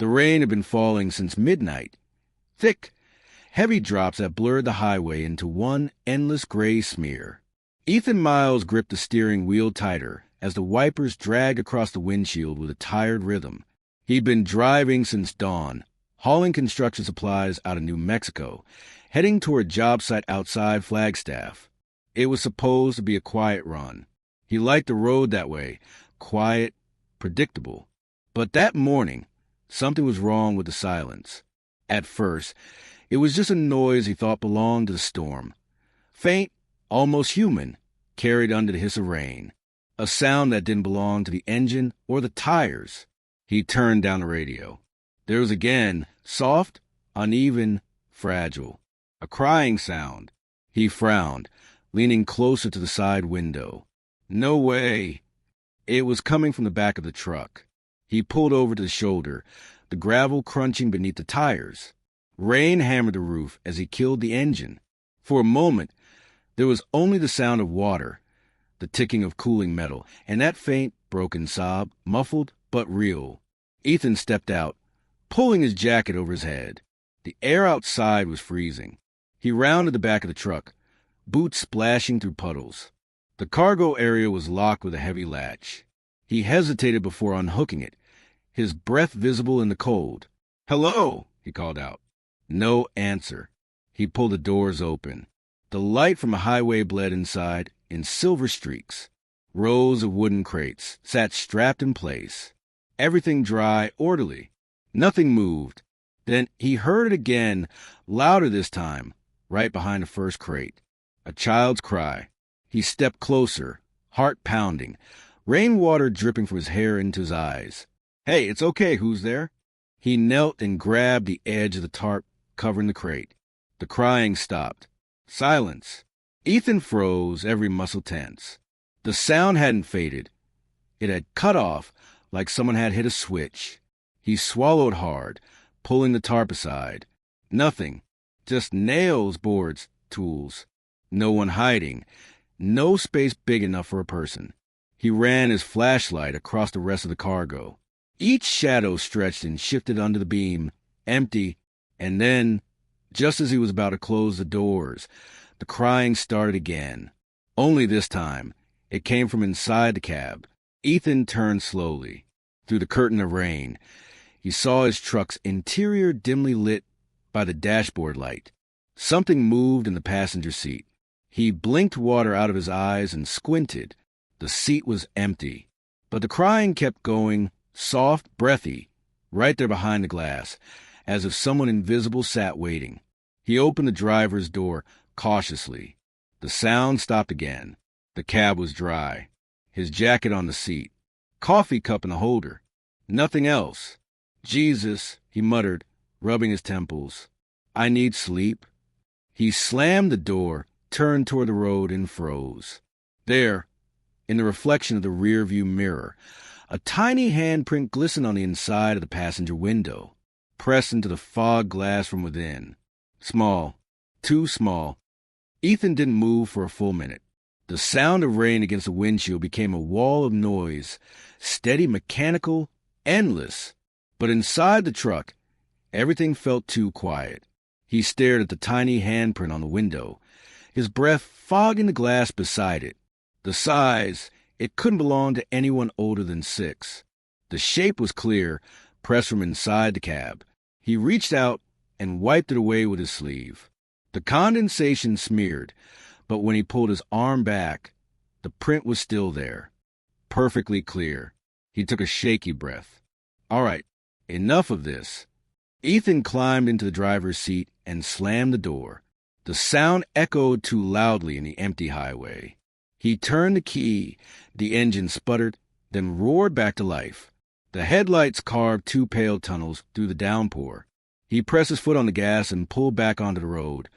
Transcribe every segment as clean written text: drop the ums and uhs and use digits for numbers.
The rain had been falling since midnight. Thick, heavy drops that blurred the highway into one endless gray smear. Ethan Miles gripped the steering wheel tighter as the wipers dragged across the windshield with a tired rhythm. He'd been driving since dawn, hauling construction supplies out of New Mexico, heading toward a job site outside Flagstaff. It was supposed to be a quiet run. He liked the road that way, quiet, predictable. But that morning, something was wrong with the silence. At first, it was just a noise he thought belonged to the storm. Faint, almost human, carried under the hiss of rain. A sound that didn't belong to the engine or the tires. He turned down the radio. There was again, soft, uneven, fragile. A crying sound. He frowned, leaning closer to the side window. No way. It was coming from the back of the truck. He pulled over to the shoulder, the gravel crunching beneath the tires. Rain hammered the roof as he killed the engine. For a moment, there was only the sound of water, the ticking of cooling metal, and that faint, broken sob, muffled but real. Ethan stepped out, pulling his jacket over his head. The air outside was freezing. He rounded the back of the truck, boots splashing through puddles. The cargo area was locked with a heavy latch. He hesitated before unhooking it, his breath visible in the cold. "Hello," he called out. No answer. He pulled the doors open. The light from a highway bled inside in silver streaks. Rows of wooden crates sat strapped in place. Everything dry, orderly. Nothing moved. Then he heard it again, louder this time, right behind the first crate. A child's cry. He stepped closer, heart pounding, rainwater dripping from his hair into his eyes. "Hey, it's okay, who's there?" He knelt and grabbed the edge of the tarp covering the crate. The crying stopped. Silence. Ethan froze, every muscle tense. The sound hadn't faded. It had cut off like someone had hit a switch. He swallowed hard, pulling the tarp aside. Nothing. Just nails, boards, tools. No one hiding. No space big enough for a person. He ran his flashlight across the rest of the cargo. Each shadow stretched and shifted under the beam, empty, and then, just as he was about to close the doors, the crying started again. Only this time, it came from inside the cab. Ethan turned slowly. Through the curtain of rain, he saw his truck's interior dimly lit by the dashboard light. Something moved in the passenger seat. He blinked water out of his eyes and squinted. The seat was empty. But the crying kept going, soft, breathy, right there behind the glass, as if someone invisible sat waiting. He opened the driver's door cautiously. The sound stopped again. The cab was dry. His jacket on the seat. Coffee cup in the holder. Nothing else. "Jesus," he muttered, rubbing his temples. "I need sleep." He slammed the door, turned toward the road, and froze. There, in the reflection of the rear-view mirror, a tiny handprint glistened on the inside of the passenger window, pressed into the fog glass from within. Small, too small. Ethan didn't move for a full minute. The sound of rain against the windshield became a wall of noise, steady, mechanical, endless. But inside the truck, everything felt too quiet. He stared at the tiny handprint on the window, his breath fogging the glass beside it. The size, it couldn't belong to anyone older than 6. The shape was clear, pressed from inside the cab. He reached out and wiped it away with his sleeve. The condensation smeared, but when he pulled his arm back, the print was still there, perfectly clear. He took a shaky breath. All right, enough of this. Ethan climbed into the driver's seat and slammed the door. The sound echoed too loudly in the empty highway. He turned the key, the engine sputtered, then roared back to life. The headlights carved 2 pale tunnels through the downpour. He pressed his foot on the gas and pulled back onto the road,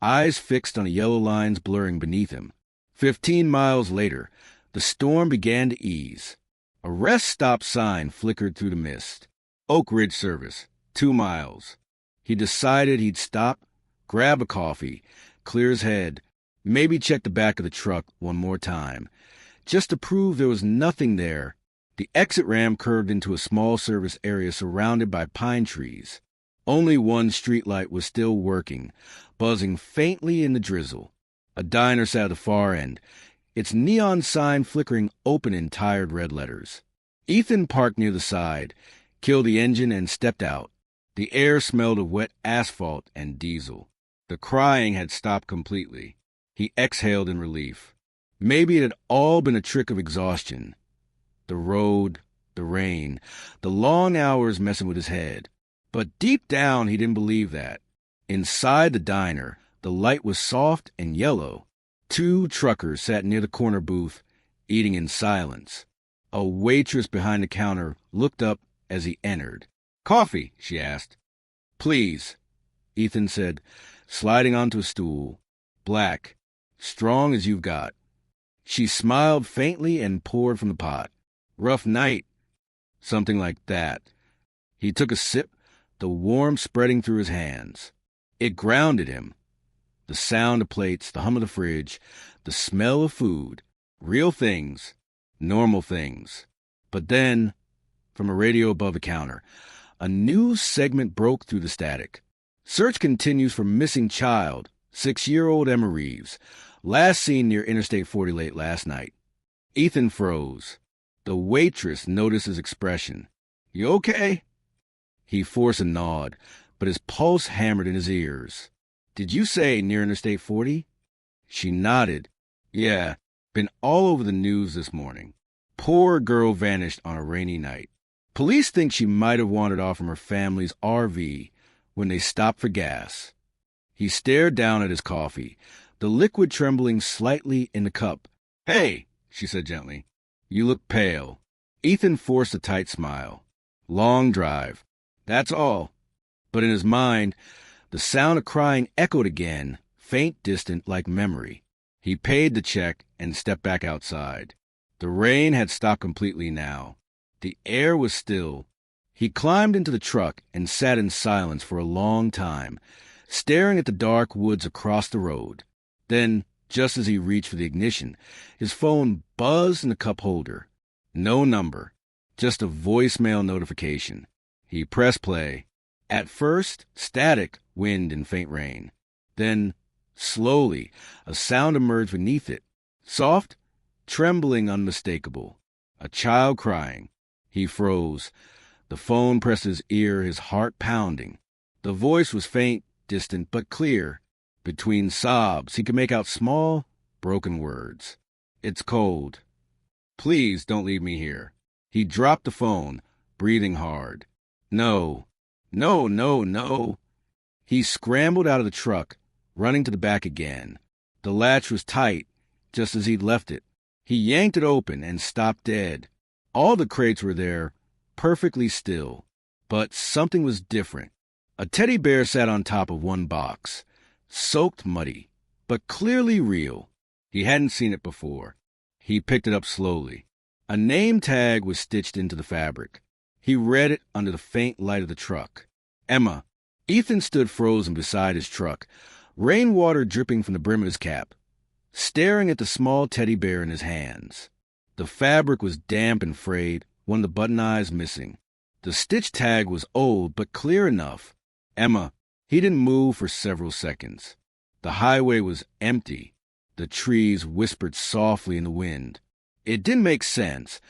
eyes fixed on the yellow lines blurring beneath him. 15 miles later, the storm began to ease. A rest stop sign flickered through the mist. Oak Ridge service, 2 miles. He decided he'd stop, grab a coffee, clear his head, maybe check the back of the truck one more time, just to prove there was nothing there, The exit ramp curved into a small service area surrounded by pine trees. Only one streetlight was still working, buzzing faintly in the drizzle. A diner sat at the far end, its neon sign flickering open in tired red letters. Ethan parked near the side, killed the engine, and stepped out. The air smelled of wet asphalt and diesel. The crying had stopped completely. He exhaled in relief. Maybe it had all been a trick of exhaustion. The road, the rain, the long hours messing with his head. But deep down, he didn't believe that. Inside the diner, the light was soft and yellow. 2 truckers sat near the corner booth, eating in silence. A waitress behind the counter looked up as he entered. "Coffee?" she asked. "Please," Ethan said, sliding onto a stool. "Black, strong as you've got." She smiled faintly and poured from the pot. "Rough night." Something like that. He took a sip, the warmth spreading through his hands. It grounded him. The sound of plates, the hum of the fridge, the smell of food. Real things. Normal things. But then, from a radio above the counter, a news segment broke through the static. Search continues for missing child, 6-year-old Emma Reeves, last seen near Interstate 40 late last night. Ethan froze. The waitress noticed his expression. "You okay?" He forced a nod, but his pulse hammered in his ears. "Did you say near Interstate 40? She nodded. "Yeah, been all over the news this morning. Poor girl vanished on a rainy night. Police think she might have wandered off from her family's RV when they stopped for gas." He stared down at his coffee, the liquid trembling slightly in the cup. "Hey," she said gently. "You look pale." Ethan forced a tight smile. "Long drive. That's all." But in his mind, the sound of crying echoed again, faint, distant, like memory. He paid the check and stepped back outside. The rain had stopped completely now. The air was still. He climbed into the truck and sat in silence for a long time, staring at the dark woods across the road. Then, just as he reached for the ignition, his phone buzzed in the cup holder. No number, just a voicemail notification. He pressed play. At first, static, wind, and faint rain. Then, slowly, a sound emerged beneath it. Soft, trembling, unmistakable. A child crying. He froze. The phone pressed his ear, his heart pounding. The voice was faint, distant, but clear. Between sobs, he could make out small, broken words. "It's cold. Please don't leave me here." He dropped the phone, breathing hard. No. No, no, no. He scrambled out of the truck, running to the back again. The latch was tight, just as he'd left it. He yanked it open and stopped dead. All the crates were there, perfectly still. But something was different. A teddy bear sat on top of one box, soaked muddy, but clearly real. He hadn't seen it before. He picked it up slowly. A name tag was stitched into the fabric. He read it under the faint light of the truck. Emma. Ethan stood frozen beside his truck, rainwater dripping from the brim of his cap, staring at the small teddy bear in his hands. The fabric was damp and frayed, one of the button eyes missing. The stitch tag was old, but clear enough. Emma. He didn't move for several seconds. The highway was empty. The trees whispered softly in the wind. It didn't make sense.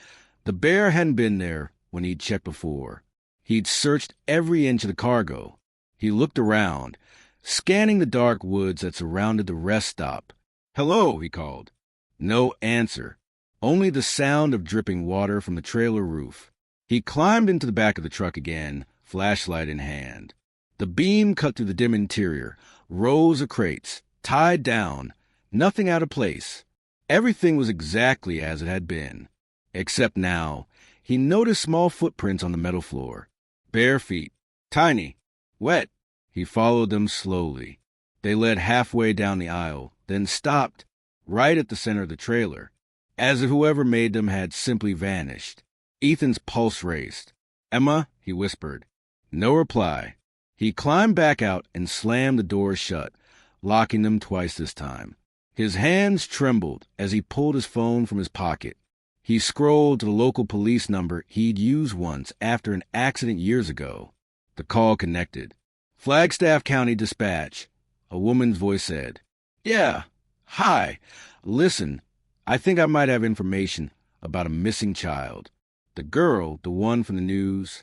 The bear hadn't been there when he'd checked before. He'd searched every inch of the cargo. He looked around, scanning the dark woods that surrounded the rest stop. "Hello," he called. No answer. Only the sound of dripping water from the trailer roof. He climbed into the back of the truck again, flashlight in hand. The beam cut through the dim interior, rows of crates, tied down, nothing out of place. Everything was exactly as it had been. Except now, he noticed small footprints on the metal floor. Bare feet, tiny, wet. He followed them slowly. They led halfway down the aisle, then stopped, right at the center of the trailer, as if whoever made them had simply vanished. Ethan's pulse raced. "Emma," he whispered. No reply. He climbed back out and slammed the doors shut, locking them twice this time. His hands trembled as he pulled his phone from his pocket. He scrolled to the local police number he'd used once after an accident years ago. The call connected. Flagstaff County Dispatch. A woman's voice said, "Yeah, hi. Listen, I think I might have information about a missing child. The girl, the one from the news."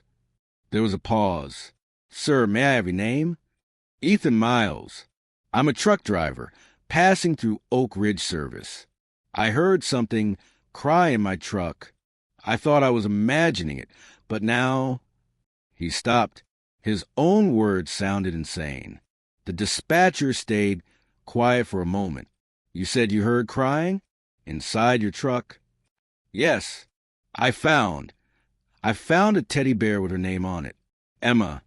There was a pause. "Sir, may I have your name?" "Ethan Miles. I'm a truck driver, passing through Oak Ridge service. I heard something cry in my truck. I thought I was imagining it, but now—" He stopped. His own words sounded insane. The dispatcher stayed quiet for a moment. "You said you heard crying? Inside your truck?" "Yes. I found a teddy bear with her name on it. Emma."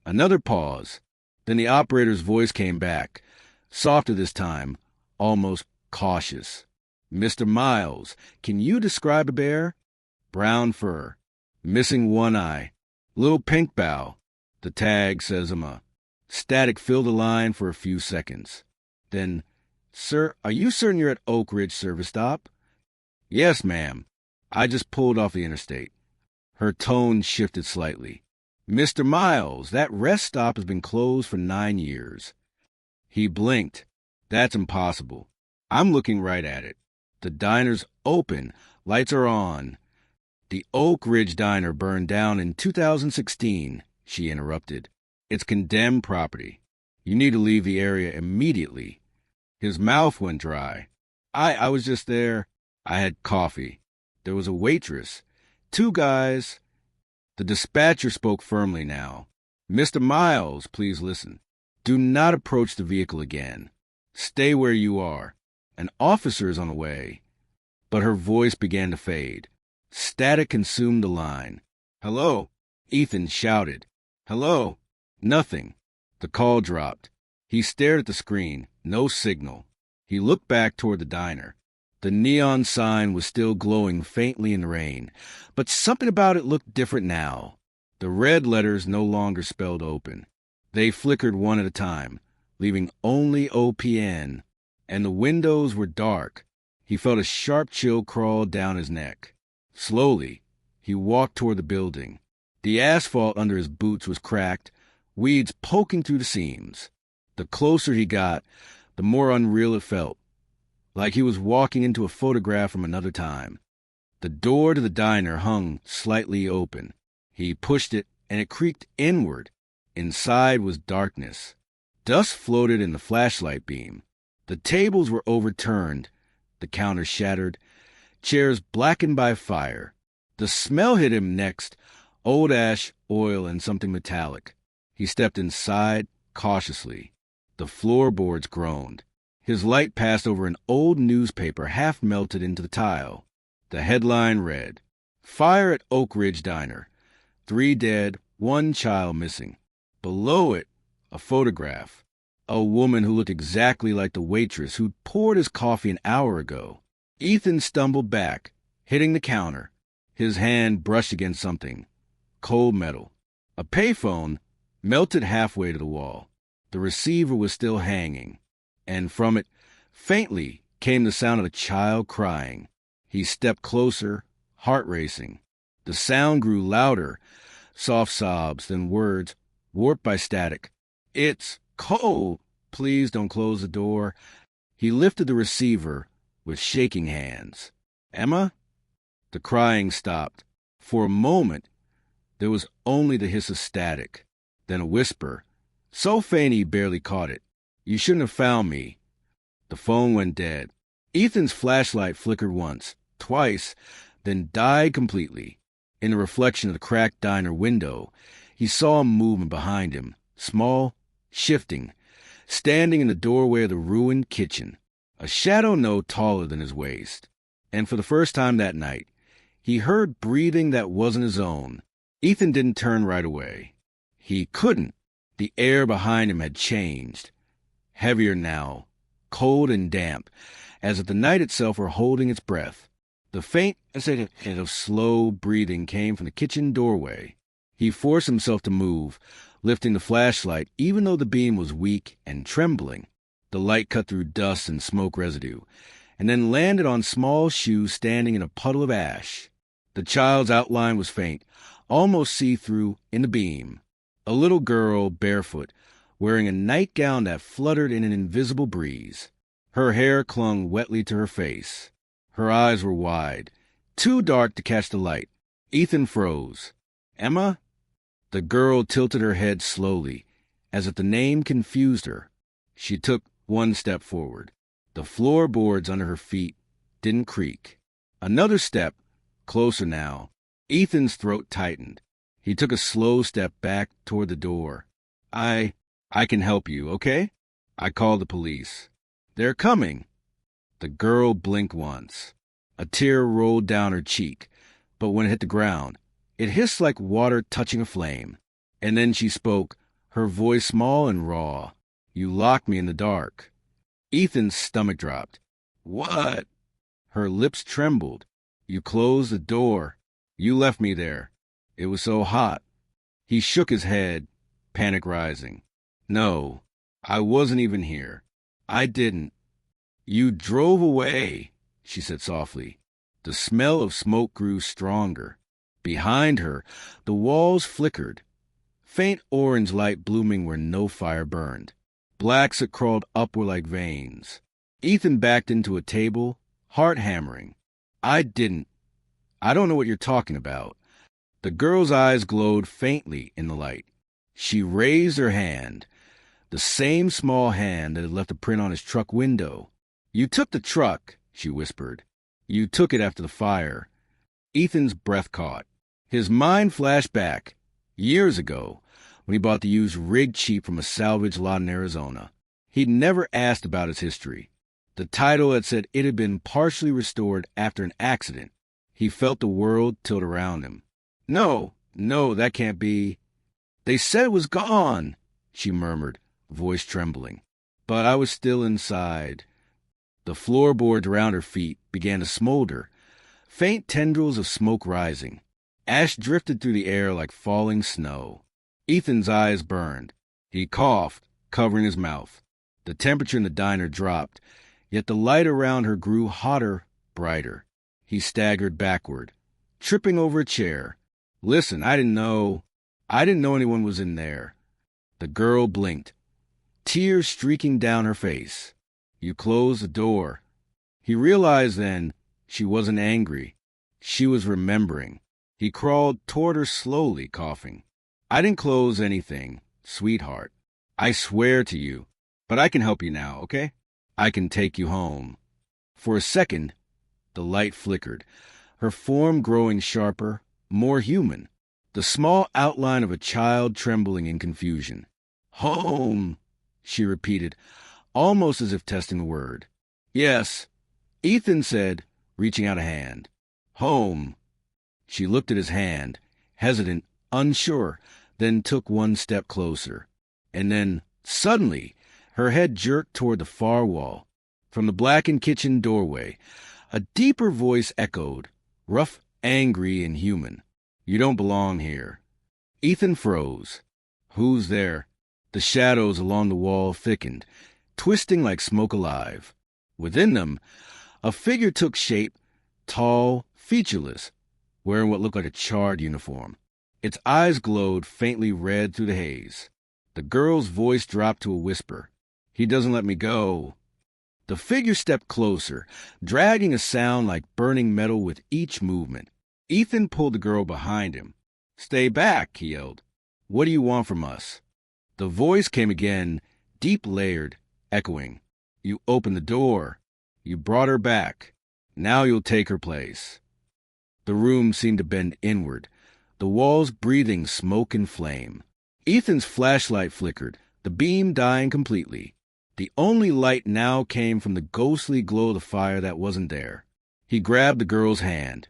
Another pause. Then the operator's voice came back, softer this time, almost cautious. "Mr. Miles, can you describe a bear?" "Brown fur. Missing one eye. Little pink bow. The tag says Emma." Static filled the line for a few seconds. Then, "Sir, are you certain you're at Oak Ridge service stop?" "Yes, ma'am. I just pulled off the interstate." Her tone shifted slightly. "Mr. Miles, that rest stop has been closed for 9 years." He blinked. "That's impossible. I'm looking right at it. The diner's open. Lights are on." "The Oak Ridge Diner burned down in 2016, she interrupted. "It's condemned property. You need to leave the area immediately." His mouth went dry. I was just there. I had coffee. There was a waitress. 2 guys. The dispatcher spoke firmly now. "Mr. Miles, please listen. Do not approach the vehicle again. Stay where you are. An officer is on the way." But her voice began to fade. Static consumed the line. "Hello?" Ethan shouted. "Hello?" Nothing. The call dropped. He stared at the screen. No signal. He looked back toward the diner. The neon sign was still glowing faintly in the rain, but something about it looked different now. The red letters no longer spelled open. They flickered one at a time, leaving only OPN, and the windows were dark. He felt a sharp chill crawl down his neck. Slowly, he walked toward the building. The asphalt under his boots was cracked, weeds poking through the seams. The closer he got, the more unreal it felt, like he was walking into a photograph from another time. The door to the diner hung slightly open. He pushed it, and it creaked inward. Inside was darkness. Dust floated in the flashlight beam. The tables were overturned, the counter shattered, chairs blackened by fire. The smell hit him next, old ash, oil, and something metallic. He stepped inside cautiously. The floorboards groaned. His light passed over an old newspaper half melted into the tile. The headline read, "Fire at Oak Ridge Diner. 3 dead, 1 child missing." Below it, a photograph. A woman who looked exactly like the waitress who'd poured his coffee an hour ago. Ethan stumbled back, hitting the counter. His hand brushed against something. Cold metal. A payphone melted halfway to the wall. The receiver was still hanging, and from it, faintly, came the sound of a child crying. He stepped closer, heart racing. The sound grew louder, soft sobs, then words, warped by static. "It's cold. Please don't close the door." He lifted the receiver with shaking hands. "Emma?" The crying stopped. For a moment, there was only the hiss of static, then a whisper, so faint he barely caught it. "You shouldn't have found me." The phone went dead. Ethan's flashlight flickered once, twice, then died completely. In the reflection of the cracked diner window, he saw a movement behind him, small, shifting, standing in the doorway of the ruined kitchen, a shadow no taller than his waist. And for the first time that night, he heard breathing that wasn't his own. Ethan didn't turn right away. He couldn't. The air behind him had changed. Heavier now, cold and damp, as if the night itself were holding its breath. The faint hint of slow breathing came from the kitchen doorway. He forced himself to move, lifting the flashlight even though the beam was weak and trembling. The light cut through dust and smoke residue, and then landed on small shoes standing in a puddle of ash. The child's outline was faint, almost see-through in the beam. A little girl, barefoot, wearing a nightgown that fluttered in an invisible breeze. Her hair clung wetly to her face. Her eyes were wide, too dark to catch the light. Ethan froze. "Emma?" The girl tilted her head slowly, as if the name confused her. She took one step forward. The floorboards under her feet didn't creak. Another step, closer now. Ethan's throat tightened. He took a slow step back toward the door. I can help you, okay? I called the police. They're coming." The girl blinked once. A tear rolled down her cheek, but when it hit the ground, it hissed like water touching a flame. And then she spoke, her voice small and raw. "You locked me in the dark." Ethan's stomach dropped. "What?" Her lips trembled. "You closed the door. You left me there. It was so hot." He shook his head, panic rising. "No, I wasn't even here. I didn't." "You drove away," she said softly. The smell of smoke grew stronger. Behind her, the walls flickered. Faint orange light blooming where no fire burned. Blacks that crawled upward like veins. Ethan backed into a table, heart hammering. "I didn't. I don't know what you're talking about." The girl's eyes glowed faintly in the light. She raised her hand, the same small hand that had left a print on his truck window. "You took the truck," she whispered. "You took it after the fire." Ethan's breath caught. His mind flashed back, years ago, when he bought the used rig cheap from a salvage lot in Arizona. He'd never asked about its history. The title had said it had been partially restored after an accident. He felt the world tilt around him. No, that can't be." "They said it was gone," she murmured, voice trembling. "But I was still inside." The floorboards around her feet began to smolder, faint tendrils of smoke rising. Ash drifted through the air like falling snow. Ethan's eyes burned. He coughed, covering his mouth. The temperature in the diner dropped, yet the light around her grew hotter, brighter. He staggered backward, tripping over a chair. "Listen, I didn't know anyone was in there." The girl blinked, tears streaking down her face. "You closed the door." He realized then she wasn't angry. She was remembering. He crawled toward her slowly, coughing. "I didn't close anything, sweetheart. I swear to you. But I can help you now, okay? I can take you home." For a second, the light flickered, her form growing sharper, more human. The small outline of a child trembling in confusion. "Home," she repeated, almost as if testing the word. "Yes," Ethan said, reaching out a hand. "Home." She looked at his hand, hesitant, unsure, then took one step closer. And then, suddenly, her head jerked toward the far wall. From the blackened kitchen doorway, a deeper voice echoed, rough, angry, and human. "You don't belong here." Ethan froze. "Who's there?" The shadows along the wall thickened, twisting like smoke alive. Within them, a figure took shape, tall, featureless, wearing what looked like a charred uniform. Its eyes glowed faintly red through the haze. The girl's voice dropped to a whisper. "He doesn't let me go." The figure stepped closer, dragging a sound like burning metal with each movement. Ethan pulled the girl behind him. "Stay back," he yelled. "What do you want from us?" The voice came again, deep-layered, echoing. "You opened the door. You brought her back. Now you'll take her place." The room seemed to bend inward, the walls breathing smoke and flame. Ethan's flashlight flickered, the beam dying completely. The only light now came from the ghostly glow of the fire that wasn't there. He grabbed the girl's hand,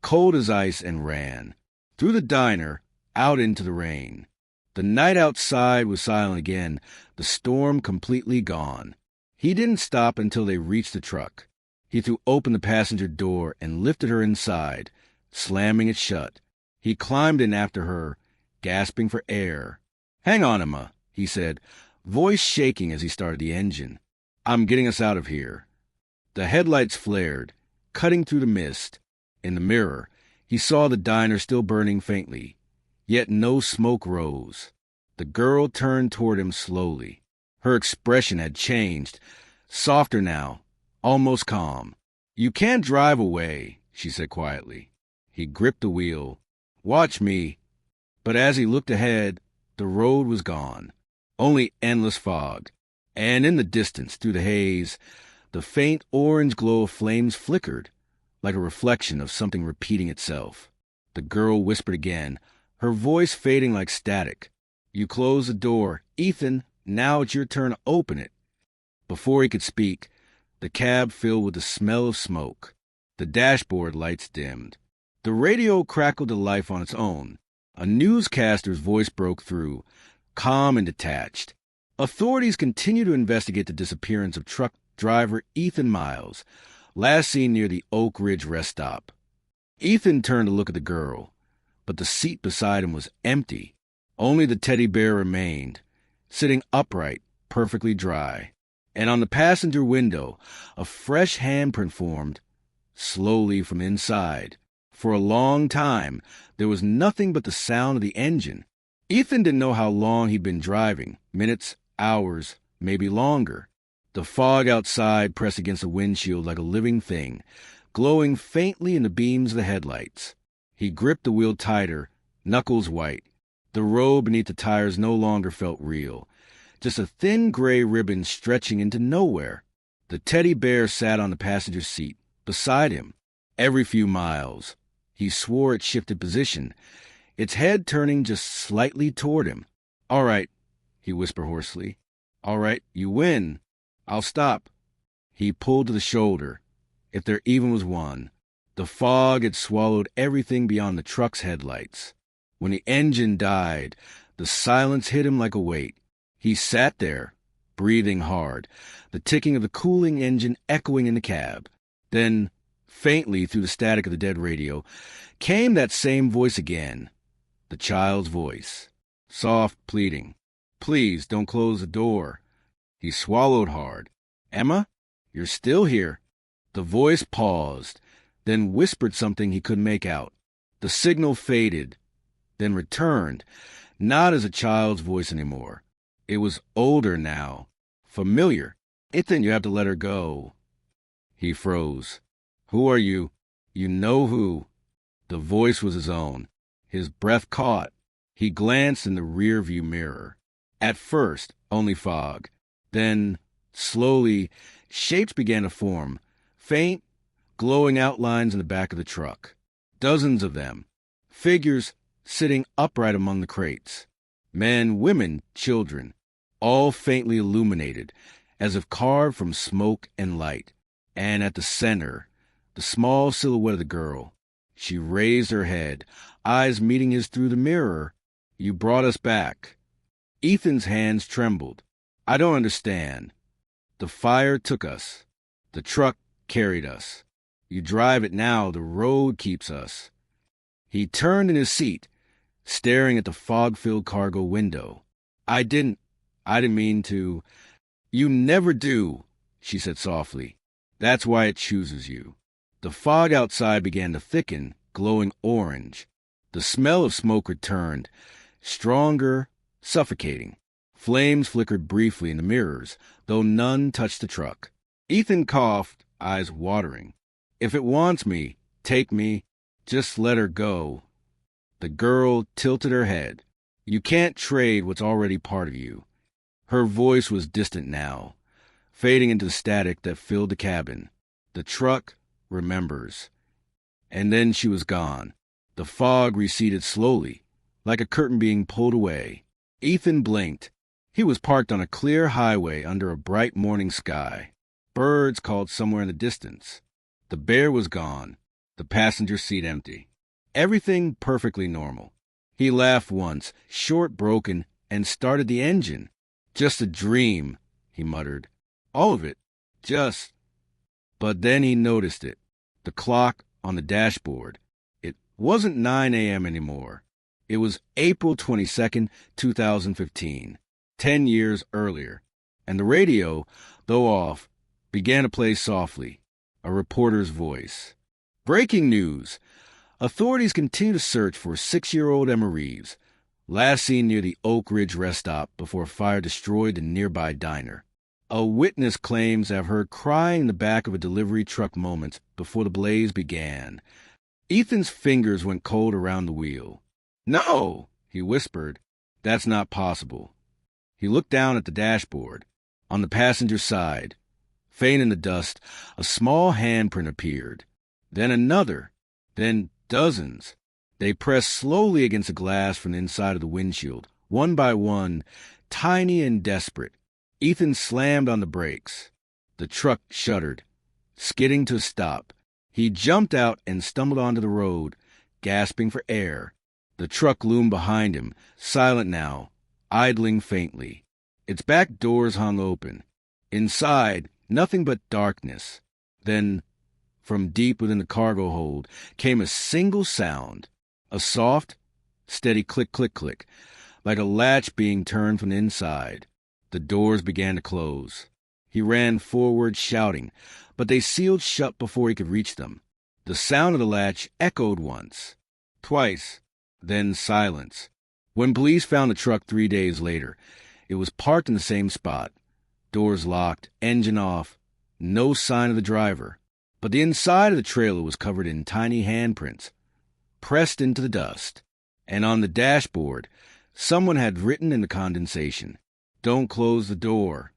cold as ice, and ran. Through the diner, out into the rain. The night outside was silent again, the storm completely gone. He didn't stop until they reached the truck. He threw open the passenger door and lifted her inside, slamming it shut. He climbed in after her, gasping for air. "Hang on, Emma," he said, voice shaking as he started the engine. "I'm getting us out of here." The headlights flared, cutting through the mist. In the mirror, he saw the diner still burning faintly, yet no smoke rose. The girl turned toward him slowly. Her expression had changed, softer now, almost calm. "You can't drive away," she said quietly. He gripped the wheel. "Watch me." But as he looked ahead, the road was gone. Only endless fog. And in the distance, through the haze, the faint orange glow of flames flickered, like a reflection of something repeating itself. The girl whispered again, her voice fading like static. "You close the door. Ethan, now it's your turn to open it." Before he could speak, the cab filled with the smell of smoke. The dashboard lights dimmed. The radio crackled to life on its own. A newscaster's voice broke through, calm and detached. "Authorities continue to investigate the disappearance of truck driver Ethan Miles, last seen near the Oak Ridge rest stop." Ethan turned to look at the girl, but the seat beside him was empty. Only the teddy bear remained, sitting upright, perfectly dry. And on the passenger window, a fresh handprint formed, slowly from inside. For a long time, there was nothing but the sound of the engine. Ethan didn't know how long he'd been driving, minutes, hours, maybe longer. The fog outside pressed against the windshield like a living thing, glowing faintly in the beams of the headlights. He gripped the wheel tighter, knuckles white. The road beneath the tires no longer felt real, just a thin gray ribbon stretching into nowhere. The teddy bear sat on the passenger seat, beside him. Every few miles, he swore it shifted position, its head turning just slightly toward him. "All right," he whispered hoarsely. "All right, you win. I'll stop." He pulled to the shoulder, if there even was one. The fog had swallowed everything beyond the truck's headlights. When the engine died, the silence hit him like a weight. He sat there, breathing hard, the ticking of the cooling engine echoing in the cab. Then, faintly through the static of the dead radio, came that same voice again, the child's voice, soft, pleading. "Please don't close the door." He swallowed hard. "Emma, you're still here." The voice paused, then whispered something he couldn't make out. The signal faded, then returned, not as a child's voice anymore. It was older now, familiar. "Ethan, you have to let her go." He froze. "Who are you?" "You know who." The voice was his own. His breath caught. He glanced in the rearview mirror. At first, only fog. Then, slowly, shapes began to form, faint, glowing outlines in the back of the truck. Dozens of them. Figures sitting upright among the crates. Men, women, children, all faintly illuminated, as if carved from smoke and light. And at the center, the small silhouette of the girl. She raised her head, eyes meeting his through the mirror. "You brought us back." Ethan's hands trembled. "I don't understand." "The fire took us. The truck carried us. You drive it now, the road keeps us." He turned in his seat, staring at the fog-filled cargo window. I didn't mean to." "You never do," she said softly. "That's why it chooses you." The fog outside began to thicken, glowing orange. The smell of smoke returned, stronger, suffocating. Flames flickered briefly in the mirrors, though none touched the truck. Ethan coughed, eyes watering. "If it wants me, take me. Just let her go." The girl tilted her head. "You can't trade what's already part of you." Her voice was distant now, fading into the static that filled the cabin. "The truck remembers." And then she was gone. The fog receded slowly, like a curtain being pulled away. Ethan blinked. He was parked on a clear highway under a bright morning sky. Birds called somewhere in the distance. The bear was gone, the passenger seat empty. Everything perfectly normal. He laughed once, short, broken, and started the engine. "Just a dream," he muttered. "All of it. Just—" But then he noticed it. The clock on the dashboard. It wasn't 9 a.m. anymore. It was April 22nd, 2015, 10 years earlier. And the radio, though off, began to play softly. A reporter's voice. Breaking news. Authorities continue to search for 6-year-old Emma Reeves, last seen near the Oak Ridge rest stop before a fire destroyed the nearby diner. A witness claims to have heard crying in the back of a delivery truck moments before the blaze began. Ethan's fingers went cold around the wheel. No, he whispered. That's not possible. He looked down at the dashboard. On the passenger side, faint in the dust, a small handprint appeared. Then another. Then dozens. They pressed slowly against the glass from the inside of the windshield, one by one, tiny and desperate. Ethan slammed on the brakes. The truck shuddered, skidding to a stop. He jumped out and stumbled onto the road, gasping for air. The truck loomed behind him, silent now, idling faintly. Its back doors hung open. Inside, nothing but darkness. Then, from deep within the cargo hold, came a single sound. A soft, steady click, click, click, like a latch being turned from the inside. The doors began to close. He ran forward, shouting, but they sealed shut before he could reach them. The sound of the latch echoed once, twice, then silence. When police found the truck 3 days later, it was parked in the same spot. Doors locked, engine off, no sign of the driver. But the inside of the trailer was covered in tiny handprints, pressed into the dust. And on the dashboard, someone had written in the condensation, "Don't close the door."